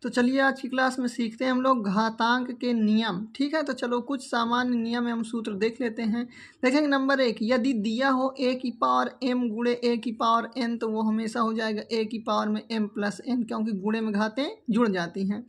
तो चलिए आज की क्लास में सीखते हैं हम लोग घातांक के नियम। ठीक है, तो चलो कुछ सामान्य नियम एवं सूत्र देख लेते हैं। देखेंगे नंबर 1, यदि दिया हो a की पावर m गुणे a की पावर n तो वो हमेशा हो जाएगा a की पावर में m प्लस n, क्योंकि गुणे में घातें जुड़ जाती हैं।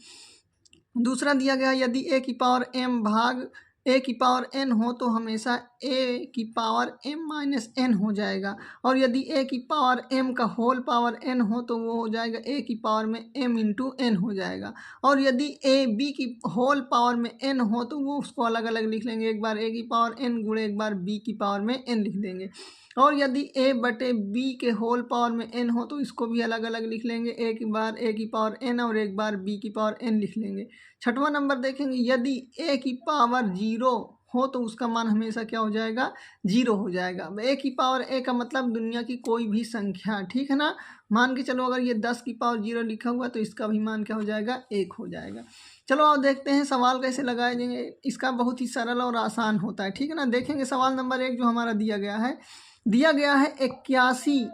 दूसरा दिया गया यदि a की पावर m भाग a की पावर n हो तो हमेशा a की पावर m माइनस n हो जाएगा, और यदि a की पावर m का होल पावर n हो तो वो हो जाएगा a की पावर में m इंटू n हो जाएगा, और यदि a b की होल पावर में n हो तो वो उसको अलग अलग लिख लेंगे, एक बार a की पावर n गुणे एक बार b की पावर में n लिख देंगे। और यदि a बटे b के होल पावर में n हो तो इसको भी अलग अलग लिख लेंगे, एक बार a की पावर n और एक बार b की पावर n लिख लेंगे। छठवां नंबर देखेंगे यदि a की पावर 0 हो तो उसका मान हमेशा क्या हो जाएगा, 0 हो जाएगा। a की पावर a का मतलब दुनिया की कोई भी संख्या, ठीक है ना। मान के चलो अगर ये 10 की पावर 0 लिखा हुआ तो इसका भी मान क्या हो जाएगा, 1 हो जाएगा। चलो अब देखते हैं सवाल कैसे लगाए जाएंगे। इसका बहुत ही सरल और आसान होता है, ठीक है ना। देखेंगे सवाल नंबर 1 जो हमारा दिया गया है 81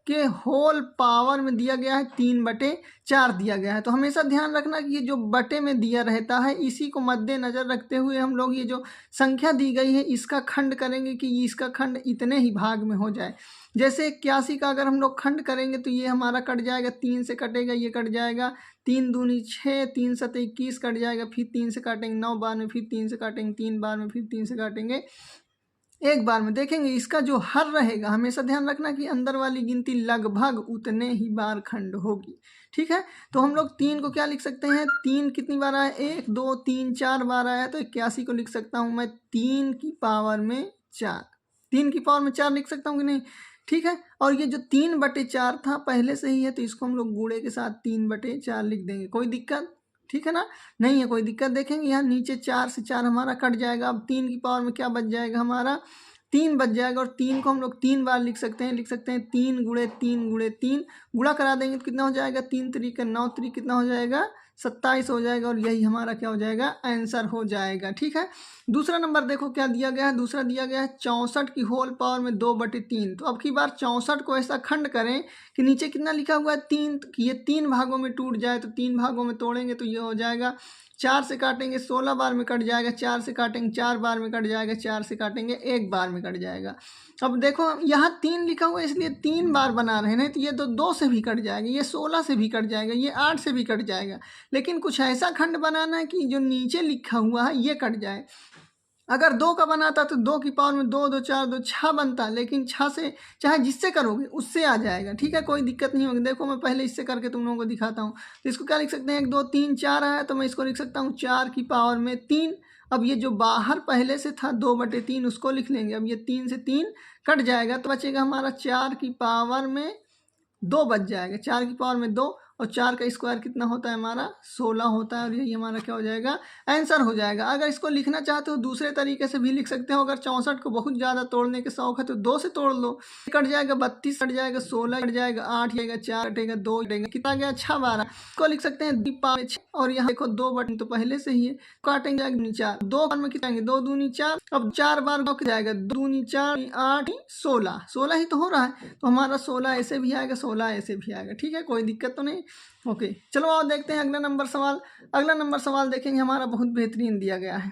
के होल पावर में दिया गया है 3/4 दिया गया है। तो हमेशा ध्यान रखना कि ये जो बटे में दिया रहता है इसी को मद्देनजर रखते हुए हम लोग ये जो संख्या दी गई है इसका खंड करेंगे कि इसका खंड इतने ही भाग में हो जाए। जैसे 81 का अगर हम लोग खंड करेंगे तो ये हमारा कट जाएगा, 3 से कटेगा, ये कट जाएगा, 3 दूनी 6, 3 सत 21 कट जाएगा, फिर 3 से काटेंगे 9 बार में, फिर 3 से काटेंगे 3 बार में, फिर 3 से काटेंगे एक बार में। देखेंगे इसका जो हर रहेगा हमेशा ध्यान रखना कि अंदर वाली गिनती लगभग उतने ही बार खंड होगी, ठीक है। तो हम लोग 3 को क्या लिख सकते हैं, 3 कितनी बार आया, 1 2 3 4 बार आया, तो 81 को लिख सकता हूँ मैं 3 की पावर में 4, 3 की पावर में 4 लिख सकता हूँ कि नहीं, ठीक है। और ये जो 3/4 था पहले से ही है तो इसको हम लोग गुणे के साथ 3/4 लिख देंगे, कोई दिक्कत, ठीक है ना, नहीं है कोई दिक्कत। देखेंगे यहाँ नीचे 4 से 4 हमारा कट जाएगा, अब 3 की पावर में क्या बच जाएगा, हमारा 3 बच जाएगा, और 3 को हम लोग 3 बार लिख सकते हैं, 3 गुणे 3 गुणे 3 गुणा करा देंगे तो कितना हो जाएगा, 3 3 9 3 कितना हो जाएगा, 27 हो जाएगा, और यही हमारा क्या हो जाएगा, आंसर हो जाएगा, ठीक है। दूसरा नंबर देखो क्या दिया गया है, दूसरा दिया गया है 64 की होल पावर में 2/3। तो अब की बार 64 को ऐसा खंड करें कि नीचे कितना लिखा हुआ है 3, ये 3 भागों में टूट जाए, तो 3 भागों में तोड़ेंगे तो ये हो जाएगा, 4 से काटेंगे 16 बार में कट जाएगा, 4 से काटेंगे 4 बार में कट जाएगा, 4 से काटेंगे 1 बार में कट जाएगा। अब देखो यहाँ 3 लिखा हुआ है इसलिए 3 बार बना रहे हैं, नहीं तो ये तो 2 से भी कट जाएगा, ये 16 से भी कट जाएगा, ये 8 से भी कट जाएगा, लेकिन कुछ ऐसा खंड बनाना है कि जो नीचे लिखा हुआ है ये कट जाए। अगर 2 का बनाता तो 2 की पावर में 2 2 4 2 6 बनता, लेकिन 6 से चाहे जिससे करोगे उससे आ जाएगा, ठीक है, कोई दिक्कत नहीं होगी। देखो मैं पहले इससे करके तुम लोगों को दिखाता हूँ। तो इसको क्या लिख सकते हैं, 1 2 3 4 आया तो मैं इसको लिख सकता हूँ 4 की पावर में 3। अब ये जो बाहर पहले से था 2/3 उसको लिख लेंगे, अब ये 3 से 3 कट जाएगा तो बचेगा हमारा 4 की पावर में 2 बच जाएगा, 4 की पावर में 2, और 4 का स्क्वायर कितना होता है हमारा, 16 होता है, और यही हमारा क्या हो जाएगा, आंसर हो जाएगा। अगर इसको लिखना चाहते हो दूसरे तरीके से भी लिख सकते हो, अगर 64 को बहुत ज़्यादा तोड़ने के शौक है तो 2 से तोड़ लो, कट जाएगा 32, कट जाएगा 16, कट जाएगा 8, जाएगा 4, कटेगा 2, कटेगा कितना गया 6 12, इसको लिख सकते हैं 2 और यहाँ देखो 2 बटन तो पहले से ही है, काटेंगे जाएगा 4, 2 बार में कितना 2 दूनी 4, अब 4 बार जाएगा 2 दूनी 4 8 16, 16 ही तो हो रहा है, तो हमारा 16 ऐसे भी आएगा, 16 ऐसे भी आएगा, ठीक है, कोई दिक्कत तो नहीं। ओके चलो आओ देखते हैं अगला नंबर सवाल। अगला नंबर सवाल देखेंगे हमारा बहुत बेहतरीन दिया गया है।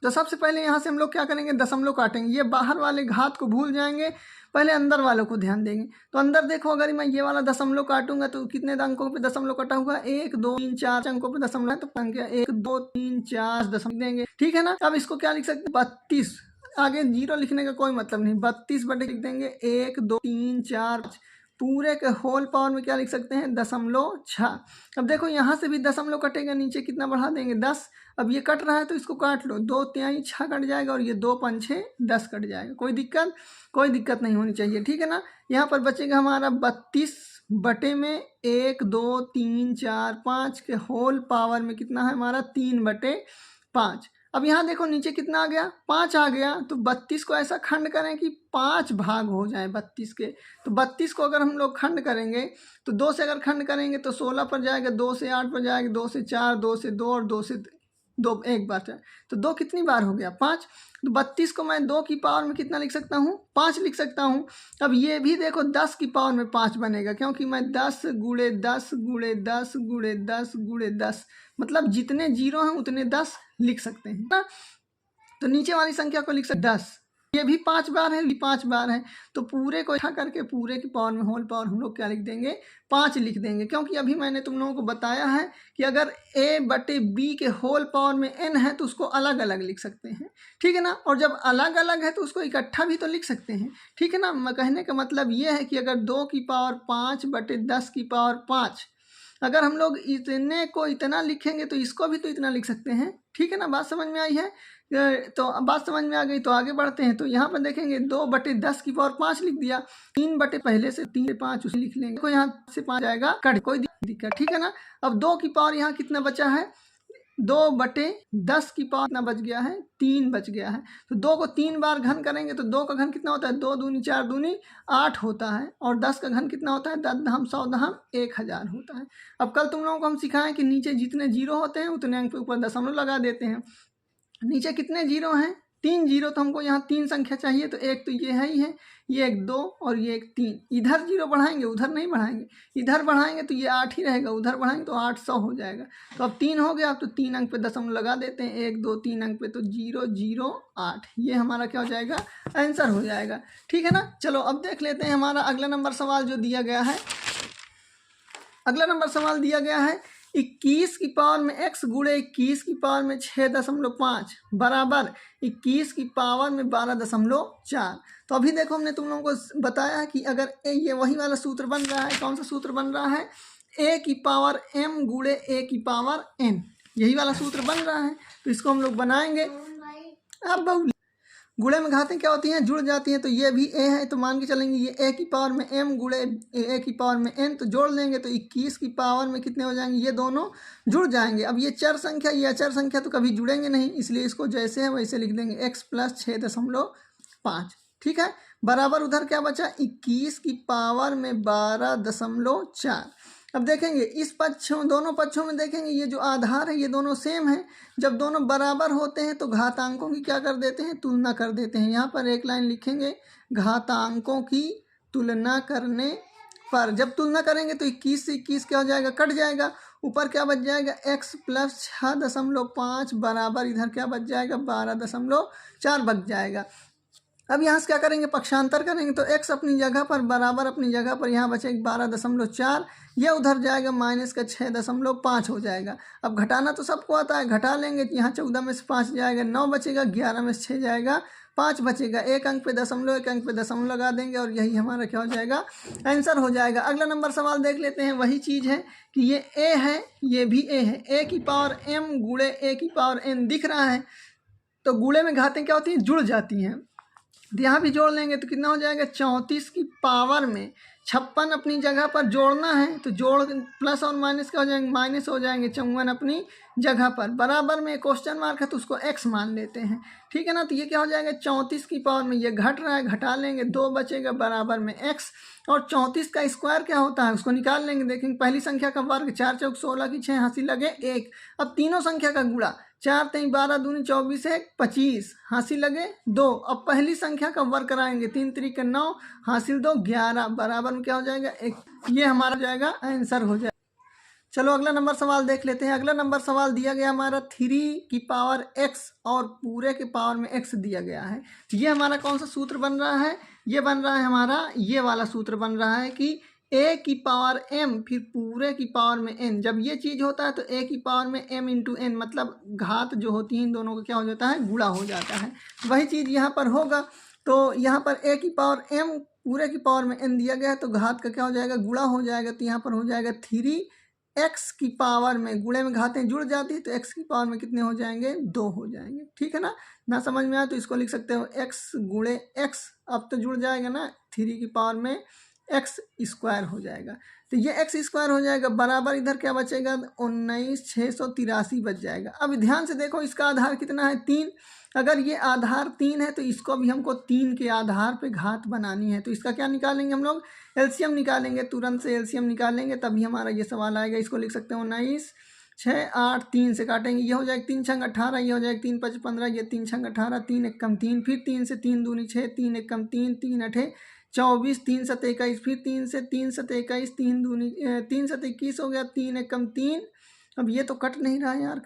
तो सबसे पहले यहाँ से हम लोग क्या करेंगे, दशमलव काटेंगे, ये बाहर वाले घात को भूल जाएंगे, पहले अंदर वालों को ध्यान देंगे। तो अंदर देखो अगर मैं ये वाला दशमलव काटूंगा तो कितने अंकों पे दशमलव कटा हुआ, 1 2 3 4 अंकों पे दशमलव है, तो संख्या 1 2 3 4 दशमलव देंगे, ठीक है ना। अब इसको क्या लिख सकते हैं 32, आगे 0 लिखने का कोई मतलब नहीं, 32 बटे लिख देंगे 1 2 3 4 पूरे के होल पावर में क्या लिख सकते हैं 0.6। अब देखो यहाँ से भी दशमलव कटेगा, नीचे कितना बढ़ा देंगे 10, अब ये कट रहा है तो इसको काट लो, 2 3 6 कट जाएगा, और ये 2 5 6 10 कट जाएगा, कोई दिक्कत नहीं होनी चाहिए, ठीक है ना। यहाँ पर बचेगा हमारा 32 बटे में 1 2 3 4 5 के होल पावर में कितना है हमारा 3/5। अब यहाँ देखो नीचे कितना आ गया 5 आ गया, तो 32 को ऐसा खंड करें कि 5 भाग हो जाए 32 के। तो 32 को अगर हम लोग खंड करेंगे तो 2 से अगर खंड करेंगे तो 16 पर जाएगा, 2 से 8 पर जाएगा, 2 से 4, 2 से 2 और 2 से 2 एक बार है तो 2 कितनी बार हो गया 5। तो 32 को मैं 2 की पावर में कितना लिख सकता हूँ 5 लिख सकता हूँ। अब ये भी देखो 10 की पावर में 5 बनेगा, क्योंकि मैं 10 गुणे 10 गुणे 10 गुणे 10 गुणे 10 मतलब जितने जीरो हैं उतने 10 लिख सकते हैं ना। तो नीचे वाली संख्या को लिख सकते 10, ये भी 5 बार है, ये 5 बार है, तो पूरे को इकट्ठा करके पूरे की पावर में होल पावर हम लोग क्या लिख देंगे 5 लिख देंगे। क्योंकि अभी मैंने तुम लोगों को बताया है कि अगर a/b के होल पावर में n है तो उसको अलग अलग लिख सकते हैं, ठीक है ना। और जब अलग अलग है तो उसको इकट्ठा भी तो लिख सकते हैं, ठीक है ना। कहने का मतलब ये है कि अगर 2 की पावर 5/10 की पावर 5, अगर हम लोग इतने को इतना लिखेंगे तो इसको भी तो इतना लिख सकते हैं, ठीक है ना। बात समझ में आई है? तो बात समझ में आ गई तो आगे बढ़ते हैं। तो यहाँ पर देखेंगे 2/10 की पावर 5 लिख दिया, 3 बटे पहले से 3 5 उसे लिख लेंगे, तो यहाँ से 5 आएगा कट, कोई दिक्कत, ठीक है ना। अब 2 की पावर यहाँ कितना बचा है 2/10 की पावर कितना बच गया है 3 बच गया है। तो 2 को 3 बार घन करेंगे तो 2 का घन कितना होता है 2 दूनी 4 दूनी 8 होता है, और 10 का घन कितना होता है 10 दहम 100 दहम 1000 होता है। अब कल तुम लोगों को हम सिखाएं कि नीचे जितने जीरो होते हैं उतने अंक पे ऊपर दशमलव लगा देते हैं। नीचे कितने जीरो हैं 3 जीरो, तो हमको यहाँ 3 संख्या चाहिए, तो एक तो ये है ही है, ये एक 2 और ये एक 3। इधर जीरो बढ़ाएंगे उधर नहीं बढ़ाएंगे, इधर बढ़ाएंगे तो ये 8 ही रहेगा, उधर बढ़ाएंगे तो 800 हो जाएगा। तो अब 3 हो गया, अब तो 3 अंक पे दशमलव लगा देते हैं, 1 2 3 अंक पे, तो 0 0 8, ये हमारा क्या हो जाएगा आंसर हो जाएगा, ठीक है ना। चलो अब देख लेते हैं हमारा अगला नंबर सवाल जो दिया गया है। अगला नंबर सवाल दिया गया है 21 की पावर में x गुणे 21 की पावर में 6.5 बराबर 21 की पावर में 12.4। तो अभी देखो हमने तुम लोगों को बताया है कि अगर ये वही वाला सूत्र बन रहा है, कौन सा सूत्र बन रहा है a की पावर m गुणे a की पावर n, यही वाला सूत्र बन रहा है। तो इसको हम लोग बनाएंगे। अब बहु गुणे में घातें क्या होती हैं जुड़ जाती हैं, तो ये भी a है तो मान के चलेंगे ये a की पावर में m गुणे a की पावर में n, तो जोड़ लेंगे तो 21 की पावर में कितने हो जाएंगे ये दोनों जुड़ जाएंगे। अब ये चर संख्या ये अचर संख्या तो कभी जुड़ेंगे नहीं, इसलिए इसको जैसे है वैसे लिख देंगे x + 6.5, ठीक है। बराबर उधर क्या बचा 21 की पावर में 12.4। अब देखेंगे इस पक्षों दोनों पक्षों में देखेंगे ये जो आधार है ये दोनों सेम है। जब दोनों बराबर होते हैं तो घातांकों की क्या कर देते हैं तुलना कर देते हैं। यहाँ पर एक लाइन लिखेंगे घातांकों की तुलना करने पर, जब तुलना करेंगे तो 21 से 21 क्या हो जाएगा कट जाएगा, ऊपर क्या बच जाएगा x + 6.5 बराबर इधर क्या बच जाएगा 12.4 बच जाएगा। अब यहाँ से क्या करेंगे पक्षांतर करेंगे तो x अपनी जगह पर बराबर अपनी जगह पर यहाँ बचेगा 12.4, यह उधर जाएगा माइनस का 6.5 हो जाएगा। अब घटाना तो सबको आता है, घटा लेंगे यहाँ 14 में से 5 जाएगा 9 बचेगा, 11 में से 6 जाएगा 5 बचेगा, एक अंक पे दशमलव एक अंक पे दशमलव लगा देंगे और यही हमारा क्या हो जाएगा आंसर हो जाएगा। अगला नंबर सवाल देख लेते हैं। वही चीज़ है कि ये a है ये भी a है, a की पावर m गुणे a की पावर n दिख रहा है, तो गुणे में घातें क्या होती हैं जुड़ जाती हैं। तो यहाँ भी जोड़ लेंगे तो कितना हो जाएगा 34 की पावर में 56 अपनी जगह पर जोड़ना है, तो जोड़ प्लस और माइनस क्या हो जाएंगे माइनस हो जाएंगे, 54 अपनी जगह पर बराबर में क्वेश्चन मार्क है तो उसको x मान लेते हैं, ठीक है ना। तो ये क्या हो जाएगा 34 की पावर में ये घट रहा है घटा लेंगे 2 बचेगा बराबर में x, और 34 का स्क्वायर क्या होता है उसको निकाल लेंगे। देखेंगे पहली संख्या का वर्ग 4 चौक 16 की 6 हासिल लगे 1। अब तीनों संख्या का गुणा 4 3 12 दूनी 24 है 25 हासिल लगे 2। अब पहली संख्या का वर्ग कराएंगे 3 3 के 9 हासिल 2 11 बराबर में क्या हो जाएगा 1। ये हमारा जाएगा आंसर हो जाएगा। चलो अगला नंबर सवाल देख लेते हैं। अगला नंबर सवाल दिया गया हमारा 3 की पावर x और पूरे के पावर में x दिया गया है। ये हमारा कौन सा सूत्र बन रहा है, ये बन रहा है हमारा ये वाला सूत्र बन रहा है कि a की पावर m फिर पूरे की पावर में n। जब ये चीज़ होता है तो a की पावर में m × n मतलब घात जो होती हैं इन दोनों का क्या हो जाता है गुणा हो जाता है। वही चीज़ यहाँ पर होगा, तो यहाँ पर a की पावर m पूरे की पावर में n दिया गया है तो घात का क्या हो जाएगा गुणा हो जाएगा, तो यहाँ पर हो जाएगा 3x की पावर में गुणे में घातें जुड़ जाती है तो x की पावर में कितने हो जाएंगे 2 हो जाएंगे, ठीक है ना समझ में आया तो इसको लिख सकते हो x गुणे x, अब तो जुड़ जाएगा ना 3 की पावर में x स्क्वायर हो जाएगा, तो ये x स्क्वायर हो जाएगा बराबर इधर क्या बचेगा 19,683 बच जाएगा। अब ध्यान से देखो इसका आधार कितना है 3, अगर ये आधार 3 है तो इसको भी हमको 3 के आधार पे घात बनानी है, तो इसका क्या निकालेंगे हम लोग एलसीएम निकालेंगे, तुरंत से एलसीएम निकालेंगे तभी हमारा ये सवाल आएगा। इसको लिख सकते हैं 19 6 8 3 से काटेंगे, ये हो जाएगा 3 छंग 18, ये हो जाएगा 3 5 15, ये 3 छंग 18, 3 एक कम 3, फिर 3 से 3 दूनी 6, 3 एक कम 3, 3 अठे 24, 3 7 21, फिर 3 से 3 7 21, 3 दूनी 3 7 21 हो गया, 3 एक कम 3। अब ये तो कट नहीं रहा यार,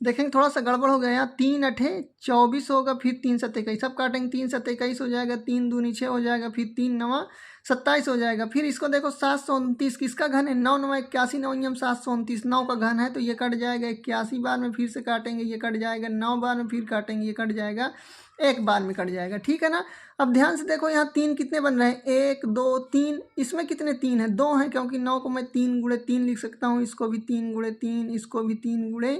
देखेंगे थोड़ा सा गड़बड़ हो गया यहाँ, 3 अठे 24 होगा, फिर 3 7 21, सब काटेंगे, 3 7 21 हो जाएगा, 3 दूनी 6 हो जाएगा, फिर 3 9 27 हो जाएगा। फिर इसको देखो 729 किसका घन है, 9 9 81, 9 नियम 729, 9 का घन है तो ये कट जाएगा 81 बार में, फिर से काटेंगे ये कट जाएगा 9 बार में, फिर काटेंगे ये कट जाएगा 1 बार में कट जाएगा, ठीक है ना। अब ध्यान से देखो यहाँ 3 कितने बन रहे हैं, 1 2 3, इसमें कितने 3 है, 2 हैं, क्योंकि 9 को मैं 3 गुणे 3 लिख सकता हूँ, इसको भी 3 गुणे 3, इसको भी 3 गुणे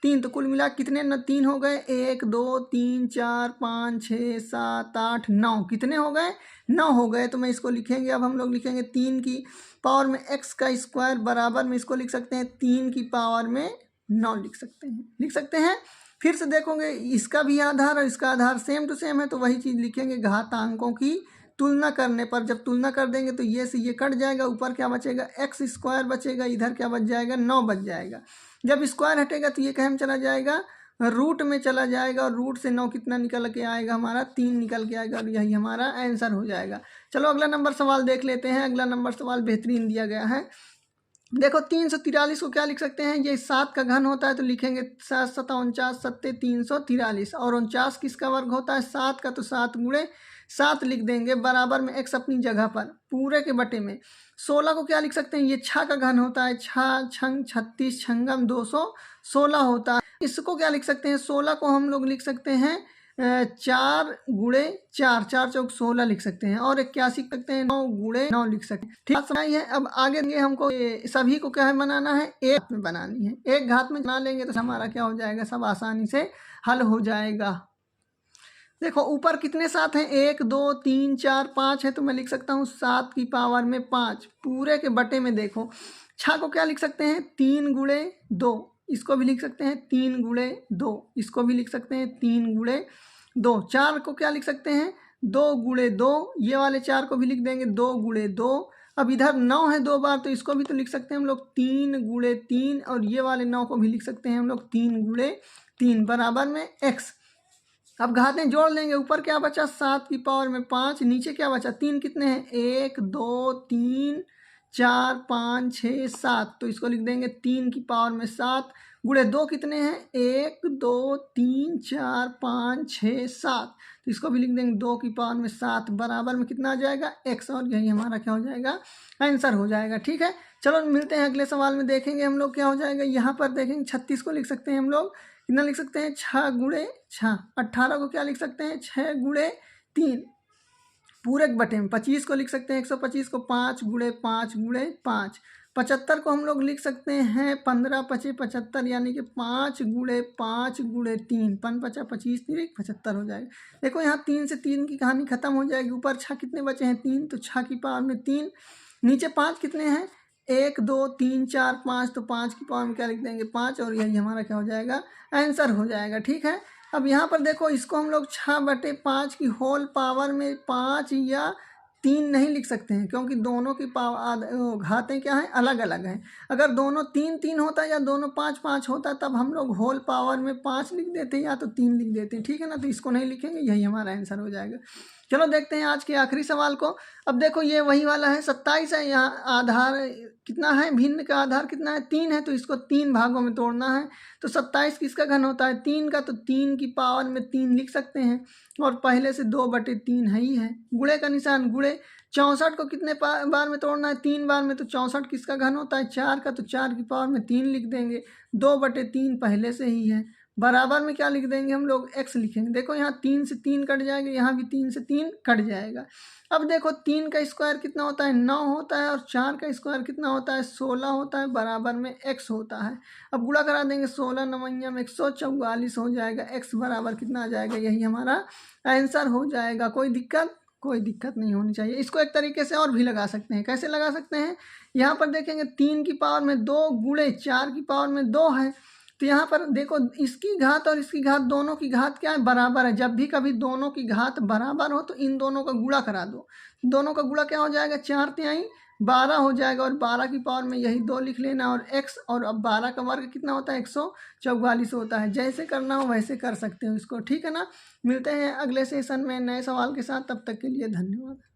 3, तो कुल मिला कितने न 3 हो गए, 1 2 3 4 5 6 7 8 9, कितने हो गए 9 हो गए। तो मैं इसको लिखेंगे, अब हम लोग लिखेंगे 3 की पावर में x का स्क्वायर बराबर में इसको लिख सकते हैं 3 की पावर में 9 लिख सकते हैं। फिर से देखोगे इसका भी आधार और इसका आधार सेम टू सेम है, तो वही चीज़ लिखेंगे, घातांकों की तुलना करने पर जब तुलना कर देंगे तो ये से ये कट जाएगा, ऊपर क्या बचेगा एक्स स्क्वायर बचेगा, इधर क्या बच जाएगा 9 बच जाएगा। जब स्क्वायर हटेगा तो ये कहाँ में चला जाएगा, रूट में चला जाएगा, और रूट से 9 कितना निकल के आएगा हमारा 3 निकल के आएगा, और यही हमारा आंसर हो जाएगा। चलो अगला नंबर सवाल देख लेते हैं। अगला नंबर सवाल बेहतरीन दिया गया है। देखो 343 को क्या लिख सकते हैं, ये 7 का घन होता है तो लिखेंगे 7 7 49 7 343, और 49 किसका वर्ग होता है 7 का, तो 7 गुणे 7 लिख देंगे, बराबर में x अपनी जगह पर पूरे के बटे में। 16 को क्या लिख सकते हैं, ये 6 का घन होता है, 6 छंग 36 छंगम 216 होता है। इसको क्या लिख सकते हैं, 16 को हम लोग लिख सकते हैं 4 गुणे 4, 4 चौक 16 लिख सकते हैं, और 81 लिख सकते हैं 9 गुणे 9 लिख सकते हैं। ठीक है, अब आगे हमको सभी को क्या है बनाना है, एक में बनानी है, एक घात में बना लेंगे तो हमारा क्या हो जाएगा, सब आसानी से हल हो जाएगा। देखो ऊपर कितने 7 हैं, 1 2 3 4 5 है, तो मैं लिख सकता हूँ 7 की पावर में 5 पूरे के बटे में। देखो 6 को क्या लिख सकते हैं 3 गुणे 2, इसको भी लिख सकते हैं 3 गुणे 2, इसको भी लिख सकते हैं 3 गुणे 2। 4 को क्या लिख सकते हैं 2 गुणे 2, ये वाले 4 को भी लिख देंगे 2 गुणे 2। अब इधर 9 है 2 बार, तो इसको भी तो लिख सकते हैं हम लोग 3 गुणे 3, और ये वाले 9 को भी लिख सकते हैं हम लोग 3 गुणे 3, बराबर में x। अब घातें जोड़ लेंगे, ऊपर क्या बचा 7 की पावर में 5, नीचे क्या बचा 3, कितने हैं 1 2 3 4 5 6 7, तो इसको लिख देंगे 3 की पावर में 7 गुणे 2, कितने हैं 1 2 3 4 5 6 7, तो इसको भी लिख देंगे 2 की पावर में 7, बराबर में कितना आ जाएगा x, और यही हमारा क्या हो जाएगा आंसर हो जाएगा। ठीक है, चलो मिलते हैं अगले सवाल में, देखेंगे हम लोग क्या हो जाएगा। यहाँ पर देखेंगे 36 को लिख सकते हैं हम लोग, कितना लिख सकते हैं 6 गुणे 6। 18 को क्या लिख सकते हैं 6 गुणे 3 पूरे के बटे में। 25 को लिख सकते हैं 125 को 5 गुणे 5 गुणे 5। 75 को हम लोग लिख सकते हैं 15 5 75, यानी कि 5 गुणे 5 गुणे 3, 5 5 25 3 75 हो जाएगा। देखो यहाँ 3 से 3 की कहानी खत्म हो जाएगी। ऊपर 6 कितने बचे हैं 3, तो 6 की पावर में 3, नीचे 5 कितने हैं 1 2 3 4 5, तो 5 की पावर में क्या लिख देंगे 5, और यही हमारा क्या हो जाएगा आंसर हो जाएगा। ठीक है, अब यहाँ पर देखो इसको हम लोग 6/5 की होल पावर में 5 या 3 नहीं लिख सकते हैं, क्योंकि दोनों की घातें क्या हैं अलग अलग हैं। अगर दोनों 3 3 होता या दोनों 5 5 होता, तब हम लोग होल पावर में 5 लिख देते या तो 3 लिख देते। ठीक है ना, तो इसको नहीं लिखेंगे, यही हमारा आंसर हो जाएगा। चलो देखते हैं आज के आखिरी सवाल को। अब देखो ये वही वाला है, 27 है, यहाँ आधार कितना है, भिन्न का आधार कितना है 3 है, तो इसको 3 भागों में तोड़ना है। तो 27 किसका घन होता है 3 का, तो 3 की पावर में 3 लिख सकते हैं, और पहले से 2/3 है ही है। गुणे का निशान गुणे। 64 को कितने बार में तोड़ना है 3 बार में, तो 64 किसका घन होता है 4 का, तो 4 की पावर में 3 लिख देंगे, 2/3 पहले से ही है, बराबर में क्या लिख देंगे हम लोग x लिखेंगे। देखो यहाँ 3 से 3 कट जाएगा, यहाँ भी 3 से 3 कट जाएगा। अब देखो 3 का स्क्वायर कितना होता है 9 होता है, और 4 का स्क्वायर कितना होता है 16 होता है, बराबर में x होता है। अब गुणा करा देंगे 16 9 में 144 हो जाएगा, x बराबर कितना आ जाएगा, यही हमारा आंसर हो जाएगा। कोई दिक्कत नहीं होनी चाहिए। इसको एक तरीके से और भी लगा सकते हैं। कैसे लगा सकते हैं, यहाँ पर देखेंगे 3 की पावर में 2 गुणे 4 की पावर में 2 है, तो यहाँ पर देखो इसकी घात और इसकी घात दोनों की घात क्या है बराबर है। जब भी कभी दोनों की घात बराबर हो तो इन दोनों का गुणा करा दो। दोनों का गुणा क्या हो जाएगा 4 तिहाई 12 हो जाएगा और 12 की पावर में यही 2 लिख लेना और x, और अब 12 का वर्ग कितना होता है 144 होता है। जैसे करना हो वैसे कर सकते हो इसको, ठीक है ना। मिलते हैं अगले सेशन में नए सवाल के साथ, तब तक के लिए धन्यवाद।